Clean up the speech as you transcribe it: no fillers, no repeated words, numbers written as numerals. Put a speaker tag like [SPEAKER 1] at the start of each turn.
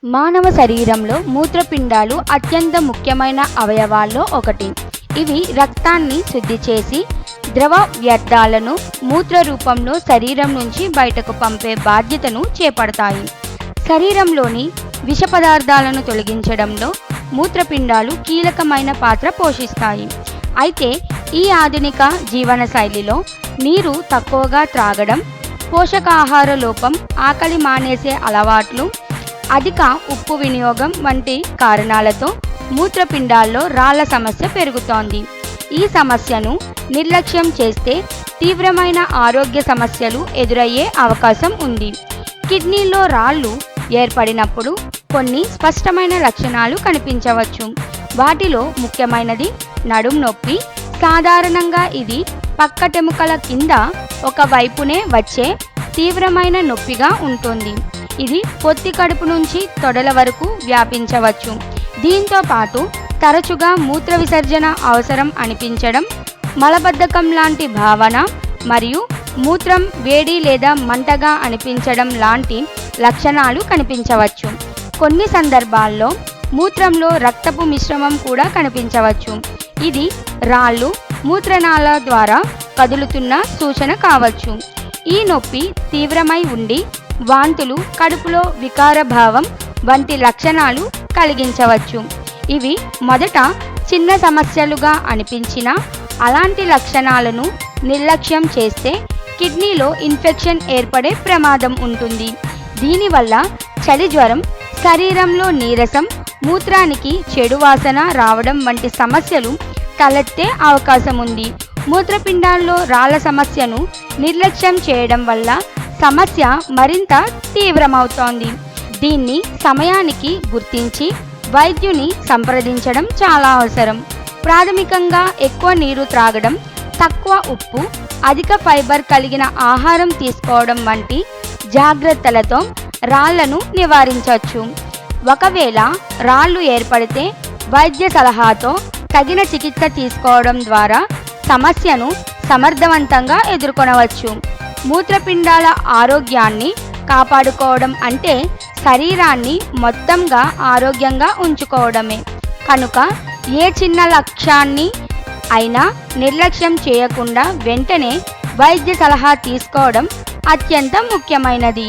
[SPEAKER 1] మానవ శరీరంలో మూత్రపిండాలు అత్యంత ముఖ్యమైన అవయవాల్లో ఒకటి. ఇవి రక్తాన్ని శుద్ధి చేసి ద్రవ వ్యర్థాలను మూత్ర రూపంలో శరీరం నుంచి బయటకు పంపే బాధ్యతను చేపడతాయి. శరీరంలోని విష పదార్థాలను తొలగించడంలో మూత్రపిండాలు కీలకమైన పాత్ర పోషిస్తాయి. అయితే ఈ ఆధునిక జీవనశైలిలో నీరు తక్కువగా త్రాగడం, పోషకాహార లోపం, ఆకలి మానేసే అలవాట్లు, అధిక ఉప్పు వినియోగం వంటి కారణాలతో మూత్రపిండాల్లో రాళ్ల సమస్య పెరుగుతోంది. ఈ సమస్యను నిర్లక్ష్యం చేస్తే తీవ్రమైన ఆరోగ్య సమస్యలు ఎదురయ్యే అవకాశం ఉంది. కిడ్నీలో రాళ్ళు ఏర్పడినప్పుడు కొన్ని స్పష్టమైన లక్షణాలు కనిపించవచ్చు. వాటిలో ముఖ్యమైనది నడుం నొప్పి. సాధారణంగా ఇది పక్కటెముకల కింద ఒక వైపునే వచ్చే తీవ్రమైన నొప్పిగా ఉంటుంది. ఇది పొత్తి కడుపు నుంచి తొడల వరకు వ్యాపించవచ్చు. దీంతో పాటు తరచుగా మూత్ర విసర్జన అవసరం అనిపించడం, మలబద్ధకం లాంటి భావన మరియు మూత్రం వేడి లేదా మంటగా అనిపించడం లాంటి లక్షణాలు కనిపించవచ్చు. కొన్ని సందర్భాల్లో మూత్రంలో రక్తపు మిశ్రమం కూడా కనిపించవచ్చు. ఇది రాళ్ళు మూత్రనాళ ద్వారా కదులుతున్న సూచన కావచ్చు. ఈ నొప్పి తీవ్రమై ఉండి వాంతులు, కడుపులో వికారభావం వంటి లక్షణాలు కలిగించవచ్చు. ఇవి మొదట చిన్న సమస్యలుగా అనిపించినా అలాంటి లక్షణాలను నిర్లక్ష్యం చేస్తే కిడ్నీలో ఇన్ఫెక్షన్ ఏర్పడే ప్రమాదం ఉంటుంది. దీనివల్ల చలి జ్వరం, శరీరంలో నీరసం, మూత్రానికి చెడు వాసన రావడం వంటి సమస్యలు తలెత్తే అవకాశం ఉంది. మూత్రపిండాల్లో రాళ్ల సమస్యను నిర్లక్ష్యం చేయడం వల్ల సమస్య మరింత తీవ్రమవుతోంది. దీన్ని సమయానికి గుర్తించి వైద్యుని సంప్రదించడం చాలా అవసరం. ప్రాథమికంగా ఎక్కువ నీరు త్రాగడం, తక్కువ ఉప్పు, అధిక ఫైబర్ కలిగిన ఆహారం తీసుకోవడం వంటి జాగ్రత్తలతో రాళ్లను నివారించవచ్చు. ఒకవేళ రాళ్ళు ఏర్పడితే వైద్య సలహాతో తగిన చికిత్స తీసుకోవడం ద్వారా సమస్యను సమర్థవంతంగా ఎదుర్కొనవచ్చు. మూత్రపిండాల ఆరోగ్యాన్ని కాపాడుకోవడం అంటే శరీరాన్ని మొత్తంగా ఆరోగ్యంగా ఉంచుకోవడమే. కనుక ఏ చిన్న లక్ష్యాన్ని అయినా నిర్లక్ష్యం చేయకుండా వెంటనే వైద్య సలహా తీసుకోవడం అత్యంత ముఖ్యమైనది.